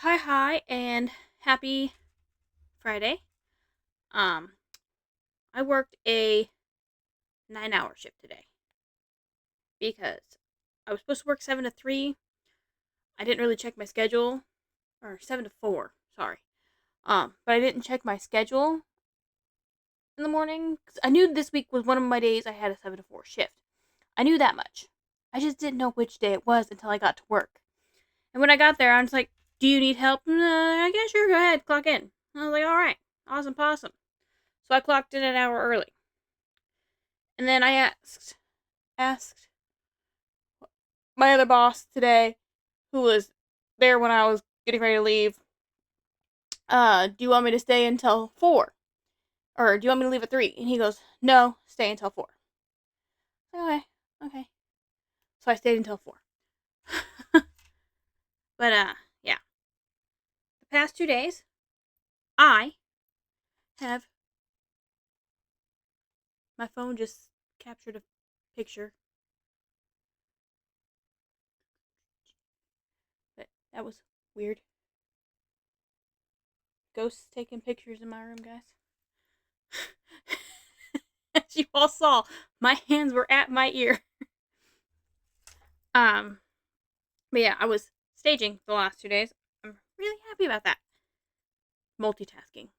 Hi, and happy Friday. Um, I worked a 9-hour shift today because I was supposed to work 7 to 3. I didn't really check my schedule, or 7 to 4. Sorry. But I didn't check my schedule in the morning because I knew this week was one of my days I had a 7 to 4 shift. I knew that much. I just didn't know which day it was until I got to work. And when I got there, I was like, "Do you need help?" I guess sure. Go ahead, clock in. I was like, "All right, awesome, possum." So I clocked in an hour early. And then I asked my other boss today, who was there when I was getting ready to leave, do you want me to stay until 4? Or do you want me to leave at 3? And he goes, no, stay until 4. Okay, okay. So I stayed until 4. But, yeah. The past 2 days, I have, my phone just captured a picture. But that was weird. Ghosts taking pictures in my room, guys. As you all saw, my hands were at my ear. Um, but yeah, I was staging the last 2 days. I'm really happy about that. Multitasking.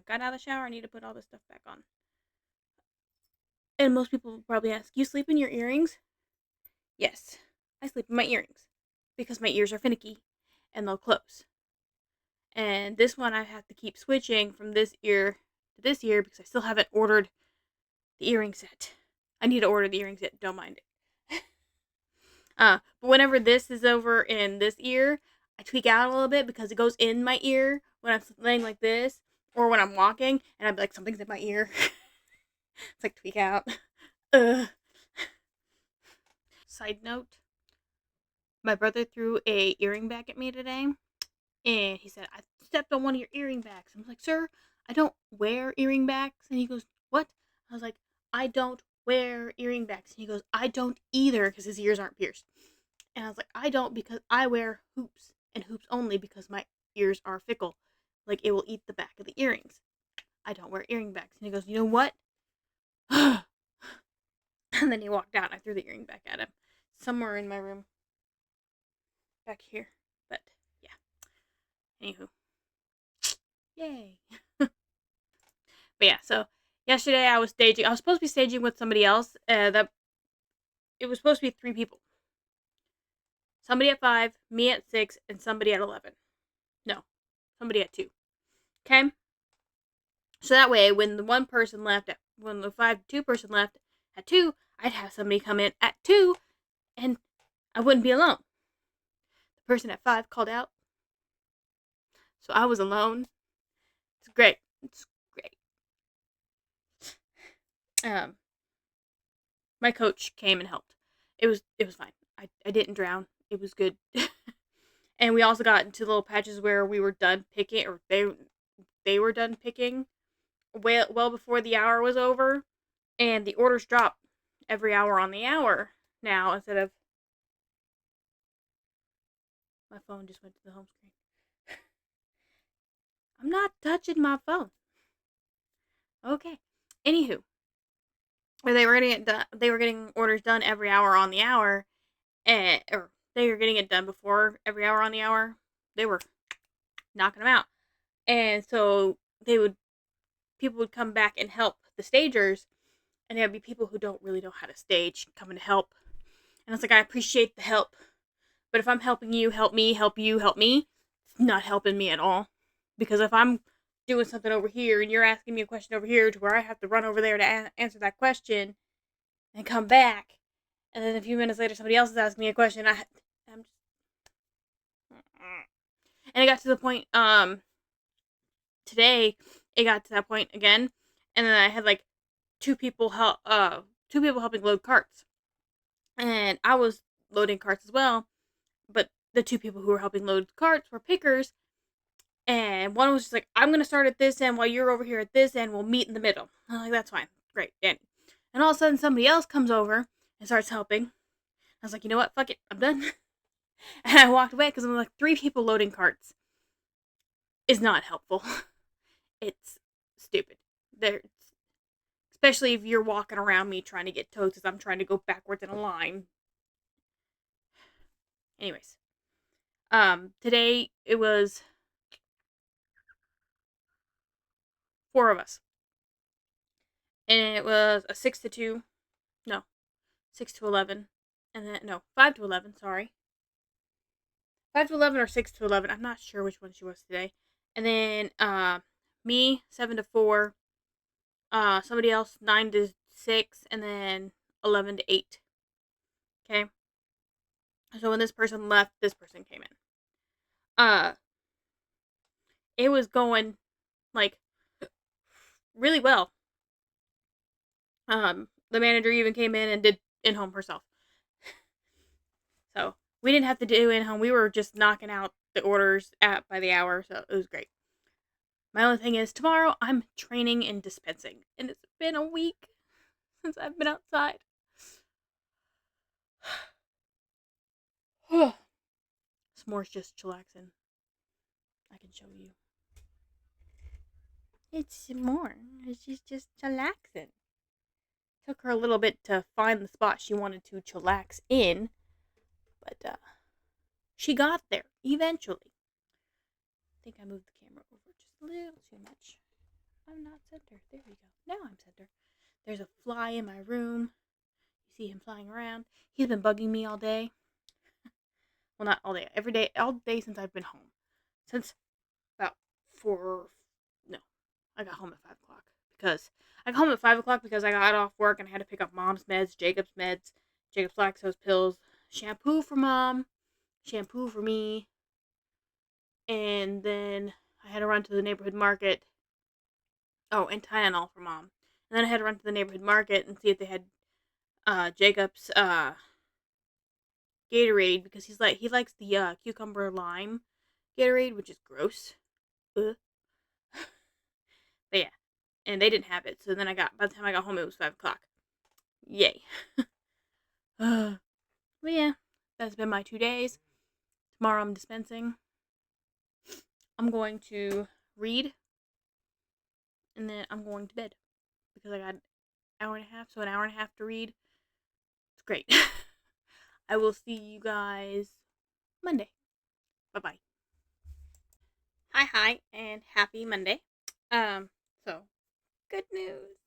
Got out of the shower. I need to put all this stuff back on. And most people will probably ask, you sleep in your earrings? Yes, I sleep in my earrings because my ears are finicky and they'll close. And this one I have to keep switching from this ear to this ear because I still haven't ordered the earring set. I need to order the earring set. Don't mind it. But whenever this is over in this ear, I tweak out a little bit because it goes in my ear when I'm laying like this or when I'm walking, and I'm like, something's in my ear. It's like tweak out. Ugh. Side note: my brother threw a earring back at me today, and he said I stepped on one of your earring backs. I was like, sir, I don't wear earring backs. And he goes, what? I was like, I don't wear earring backs. And he goes, I don't either, because his ears aren't pierced. And I was like, I don't, because I wear hoops and hoops only because my ears are fickle. Like, it will eat the back of the earrings. I don't wear earring backs. And he goes, you know what? And then he walked out and I threw the earring back at him. Somewhere in my room. Back here. But, yeah. Anywho. Yay. But yeah, so yesterday I was staging. I was supposed to be staging with somebody else. That it was supposed to be 3 people. Somebody at 5, me at 6, and somebody at 11. No, somebody at 2. Okay? So that way, when the 1 person left, when the 5 to 2 person left at 2, I'd have somebody come in at 2, and I wouldn't be alone. The person at 5 called out, so I was alone. It's great. It's great. My coach came and helped. It was fine. I didn't drown. It was good. And we also got into little patches where we were done picking, or they were done picking well before the hour was over, and the orders drop every hour on the hour now instead of my phone just went to the home screen. I'm not touching my phone. Okay. Anywho, where they were getting it done, they were getting orders done every hour on the hour, or they were getting it done before every hour on the hour. They were knocking them out, and so people would come back and help the stagers, and there'd be people who don't really know how to stage coming to help. And it's like, I appreciate the help, but if I'm helping you, help me, help you, help me, it's not helping me at all. Because if I'm doing something over here and you're asking me a question over here to where I have to run over there to answer that question and come back, and then a few minutes later somebody else is asking me a question, I'm just, and it got to the point today, it got to that point again, and then I had like two people helping load carts, and I was loading carts as well, but the 2 people who were helping load carts were pickers, and one was just like, I'm gonna start at this end while you're over here at this end, we'll meet in the middle. I'm like, that's fine, great, Danny. And all of a sudden somebody else comes over and starts helping. I was like, you know what, fuck it, I'm done. And I walked away because I'm like, 3 people loading carts is not helpful. It's stupid. They're, especially if you're walking around me trying to get toast as I'm trying to go backwards in a line. Anyways, today it was 4 of us, and it was a 6 to 2, no, 6 to 11, and then no, 5 to 11. Sorry, 5 to 11 or 6 to 11. I'm not sure which one she was today. And then me 7 to 4, somebody else 9 to 6, and then 11 to 8. Okay, so when this person left, this person came in. It was going like really well. The manager even came in and did in home herself. So we didn't have to do in home. We were just knocking out the orders by the hour, so it was great. My only thing is tomorrow I'm training and dispensing, and it's been a week since I've been outside. S'more's just chillaxing. I can show you. It's s'more. She's just chillaxing. Took her a little bit to find the spot she wanted to chillax in, but she got there eventually. I think I moved the camera over just a little too much. I'm not center. There we go. Now I'm center. There's a fly in my room. You see him flying around. He's been bugging me all day. Well, not all day. Every day. All day since I've been home. Since about 4. No. I got home at 5 o'clock. Because I got home at 5 o'clock because I got off work and I had to pick up Mom's meds, Jacob's meds, Jacob's lactose pills, shampoo for Mom, shampoo for me, and then I had to run to the neighborhood market. Oh, and Tylenol for Mom. And then I had to run to the neighborhood market and see if they had Jacob's Gatorade, because he likes the cucumber lime Gatorade, which is gross. Ugh. But yeah, and they didn't have it. So then by the time I got home, it was 5 o'clock. Yay. But yeah, that's been my 2 days. Tomorrow I'm dispensing. I'm going to read, and then I'm going to bed because I got an hour and a half. So an hour and a half to read. It's great. I will see you guys Monday. Bye bye. Hi, and happy Monday. So good news.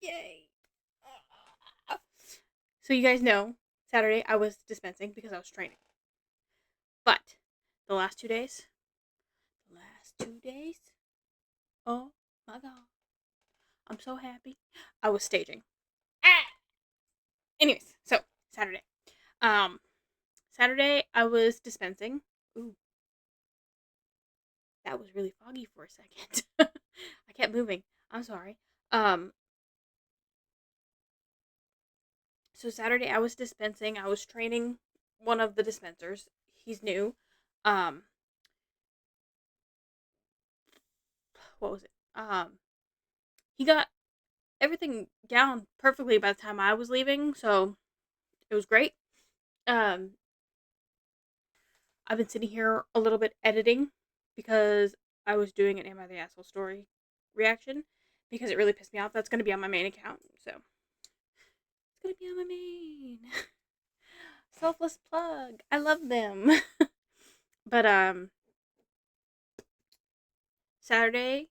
Yay. So you guys know, Saturday I was dispensing because I was training. But the last 2 days, oh my god, I'm so happy. I was staging. Anyways, so Saturday. Um, Saturday I was dispensing. Ooh, that was really foggy for a second. I kept moving. I'm sorry. Um, so Saturday I was dispensing. I was training one of the dispensers. He's new. Um, what was it? He got everything down perfectly by the time I was leaving, so it was great. Um, I've been sitting here a little bit editing because I was doing an Am I the Asshole story reaction because it really pissed me off. That's going to be on my main account, so it's going to be on my main. Selfless plug. I love them. But Saturday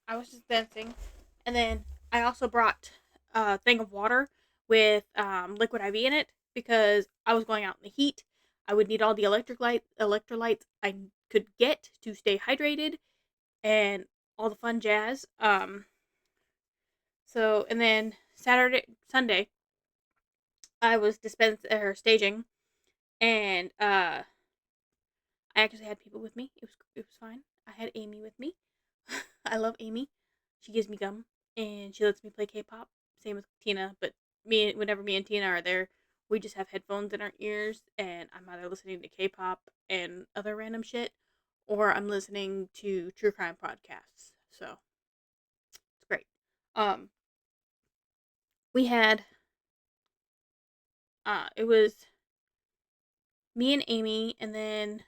I was just dancing, and then I also brought a thing of water with liquid IV in it because I was going out in the heat. I would need all the electrolytes I could get to stay hydrated, and all the fun jazz. So and then Sunday, I was staging, and I actually had people with me. It was fine. I had Amy with me. I love Amy. She gives me gum and she lets me play K-pop. Same with Tina, but whenever me and Tina are there, we just have headphones in our ears and I'm either listening to K-pop and other random shit or I'm listening to true crime podcasts. So, it's great. Um we had it was me and Amy, and then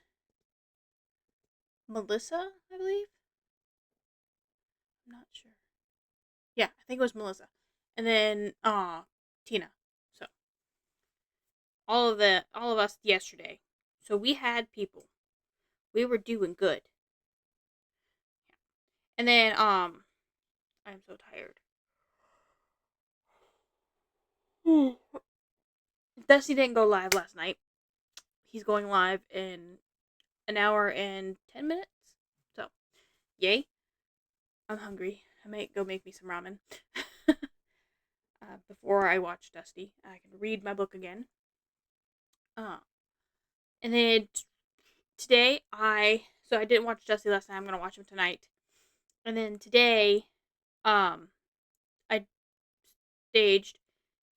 Melissa, I believe. I'm not sure. Yeah, I think it was Melissa, and then Tina. So all of us yesterday. So we had people. We were doing good. And then I'm so tired. Dusty didn't go live last night. He's going live in an hour and 10 minutes. So, yay. I'm hungry. I might go make me some ramen. Before I watch Dusty, I can read my book again. And then today, I didn't watch Dusty last night. I'm gonna watch him tonight. And then today, um, I staged.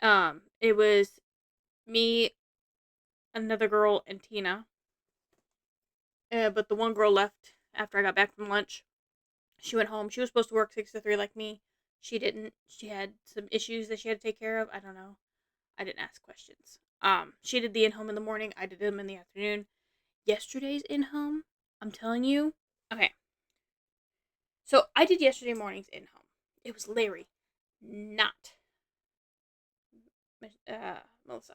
It was me, another girl, and Tina. But the one girl left after I got back from lunch. She went home. She was supposed to work 6 to 3 like me. She didn't. She had some issues that she had to take care of. I don't know. I didn't ask questions. She did the in-home in the morning. I did them in the afternoon. Yesterday's in-home, I'm telling you. Okay. So I did yesterday morning's in-home. It was Larry, not Melissa.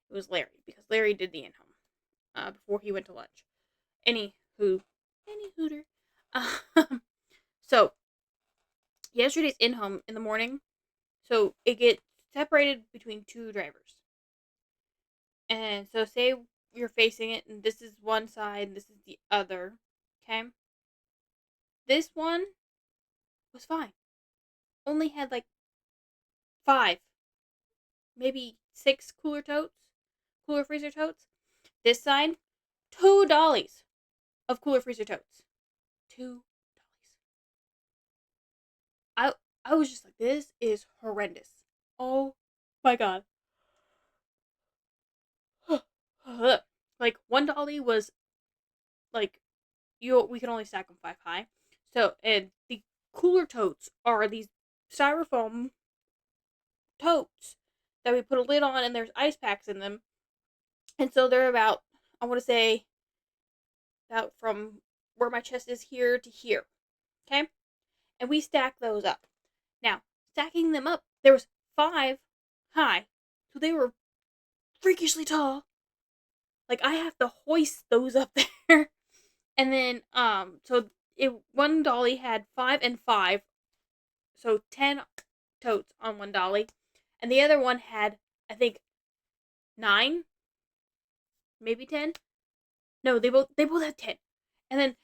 It was Larry because Larry did the in-home before he went to lunch. Any hooter. So yesterday's in-home in the morning. So it gets separated between two drivers. And so say you're facing it and this is one side and this is the other. Okay? This one was fine. Only had like 5, maybe 6 cooler freezer totes. This side, 2 dollies of cooler freezer totes. 2 dollies. I was just like, this is horrendous. Oh my god. Like one dolly was like we can only stack them 5 high. So and the cooler totes are these styrofoam totes that we put a lid on and there's ice packs in them. And so they're about, I want to say, about from where my chest is here to here. Okay? And we stack those up. Now, stacking them up, there was 5 high. So they were freakishly tall. Like I have to hoist those up there. And then so one dolly had 5 and 5. So 10 totes on one dolly. And the other one had, I think, 9, maybe 10. No, they both had 10. And then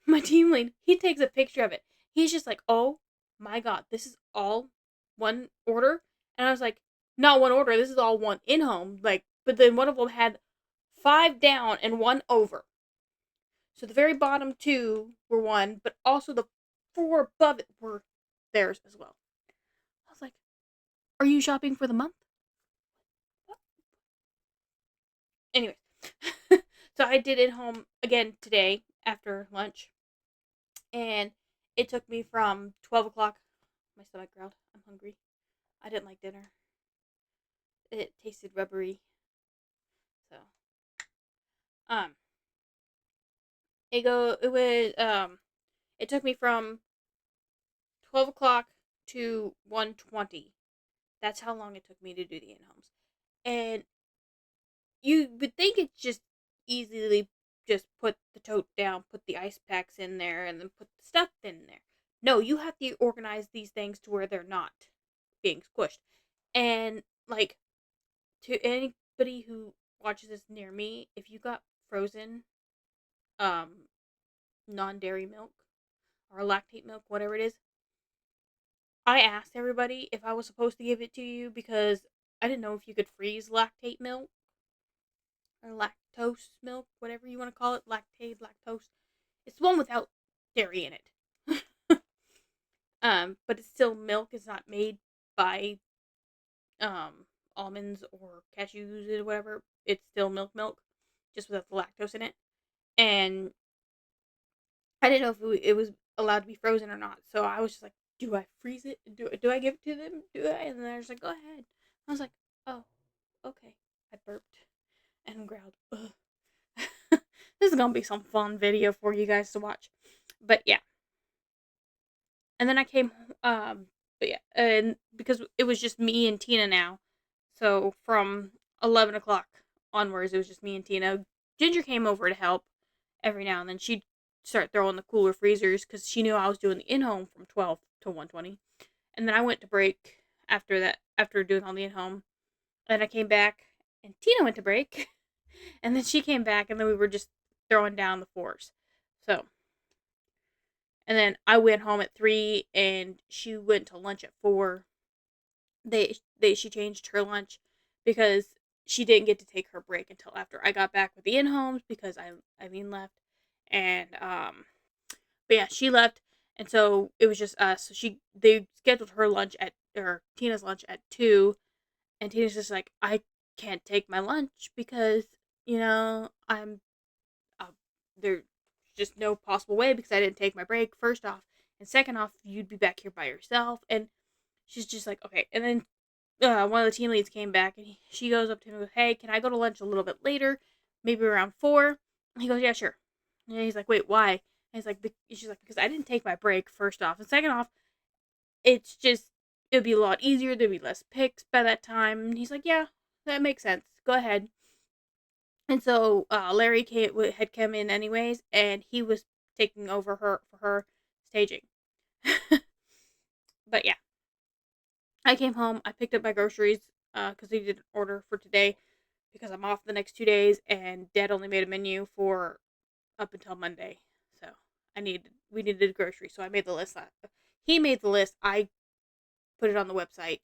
my team lead, he takes a picture of it. He's just like, "Oh my god, this is all one order." And I was like, "Not one order. This is all one in home." Like, but then one of them had 5 down and 1 over. So the very bottom 2 were one, but also the 4 above it were theirs as well. I was like, "Are you shopping for the month?" Anyways, so I did it home again today after lunch, and it took me from 12 o'clock. My stomach growled. I'm hungry. I didn't like dinner. It tasted rubbery. So, um, it took me from 12 o'clock to 1:20. That's how long it took me to do the in-homes. And you would think it's just easily just put the tote down, put the ice packs in there, and then put the stuff in there. No, you have to organize these things to where they're not being squished. And like to anybody who watches this near me, if you got frozen um non-dairy milk or lactate milk, whatever it is, I asked everybody if I was supposed to give it to you because I didn't know if you could freeze lactate milk or lactose milk, whatever you want to call it, lactate, lactose. It's the one without dairy in it. But it's still milk. It's not made by um almonds or cashews or whatever. It's still milk, just without the lactose in it. And I didn't know if it was allowed to be frozen or not. So I was just like, do I freeze it? Do I give it to them? Do I? And then they're just like, go ahead. I was like, oh, okay. I burped. and growled. Ugh. This is gonna be some fun video for you guys to watch. But yeah. And then I came, but yeah, and because it was just me and Tina now, so from 11 o'clock onwards, it was just me and Tina. Ginger came over to help every now and then. She'd start throwing the cooler freezers because she knew I was doing the in-home from 12 to 1:20. And then I went to break after that, after doing all the in-home. And I came back, and Tina went to break. And then she came back, and then we were just throwing down the fours. So, and then I went home at 3, and she went to lunch at 4. She changed her lunch because she didn't get to take her break until after I got back with the in-homes because Eileen left. And but yeah, she left, and so it was just us. So they scheduled her lunch at, or Tina's lunch at 2, and Tina's just like, I can't take my lunch because I'm there's just no possible way because I didn't take my break, first off, and second off, you'd be back here by yourself. And she's just like, okay. And then one of the team leads came back, and she goes up to him and goes, hey, can I go to lunch a little bit later, maybe around 4? And he goes, yeah, sure. And he's like, wait, why? And he's like, she's like, because I didn't take my break, first off, and second off, it's just, it'd be a lot easier, there'd be less picks by that time. And he's like, yeah, that makes sense, go ahead. And so Larry had come in anyways, and he was taking over for her staging. But yeah, I came home. I picked up my groceries because they did an order for today because I'm off the next 2 days, and Dad only made a menu for up until Monday. So we needed groceries, so I made the list. He made the list. I put it on the website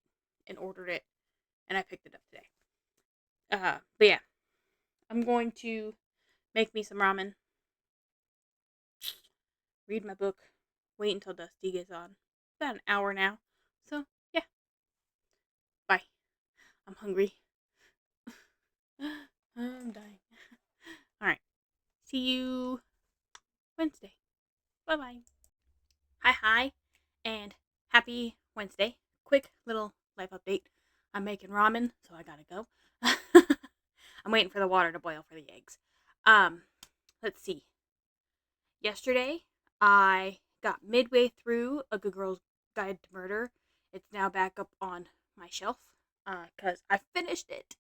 and ordered it, and I picked it up today. But yeah, I'm going to make me some ramen, read my book, wait until Dusty gets on. About an hour now. So, yeah. Bye. I'm hungry. I'm dying. Alright. See you Wednesday. Bye-bye. Hi, and happy Wednesday. Quick little life update. I'm making ramen, so I gotta go. I'm waiting for the water to boil for the eggs. Let's see. Yesterday, I got midway through A Good Girl's Guide to Murder. It's now back up on my shelf because I finished it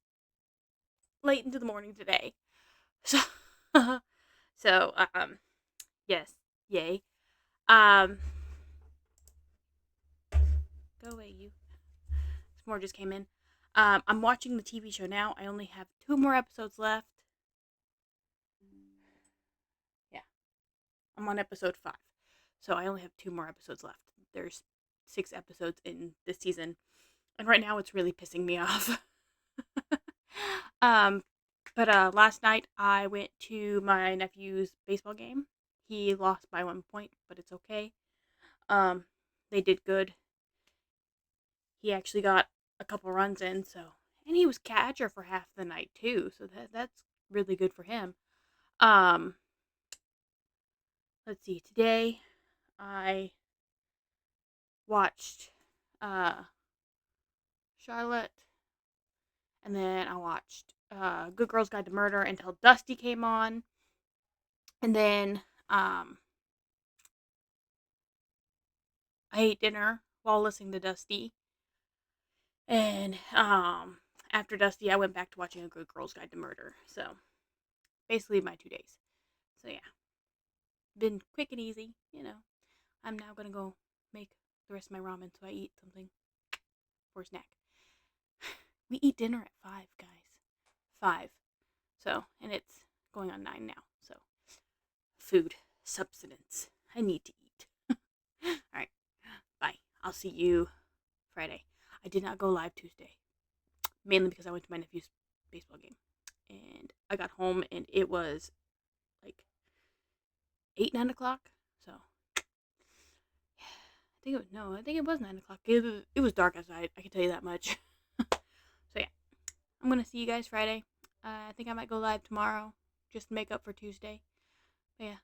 late into the morning today. So, yes, yay. Go away, you. Some more just came in. I'm watching the TV show now. I only have 2 more episodes left. Yeah, I'm on episode 5. So I only have 2 more episodes left. There's 6 episodes in this season. And right now it's really pissing me off. But last night I went to my nephew's baseball game. He lost by 1 point, but it's okay. They did good. He actually got a couple runs in, and he was catcher for half the night too, so that's really good for him. Let's see. Today I watched Charlotte, and then I watched Good Girl's Guide to Murder until Dusty came on, and then I ate dinner while listening to Dusty, and after Dusty I went back to watching A Good Girl's Guide to Murder. So basically my 2 days. So yeah, been quick and easy. I'm now gonna go make the rest of my ramen so I eat something for a snack. We eat dinner at 5, guys. 5. So, and it's going on 9 now. So, food, substance. I need to eat. Alright, bye. I'll see you Friday. I did not go live Tuesday. Mainly because I went to my nephew's baseball game. And I got home and it was like 8, 9 o'clock. So, I think it was 9 o'clock. It was dark outside. I can tell you that much. So yeah, I'm gonna see you guys Friday. I think I might go live tomorrow just to make up for Tuesday. But yeah,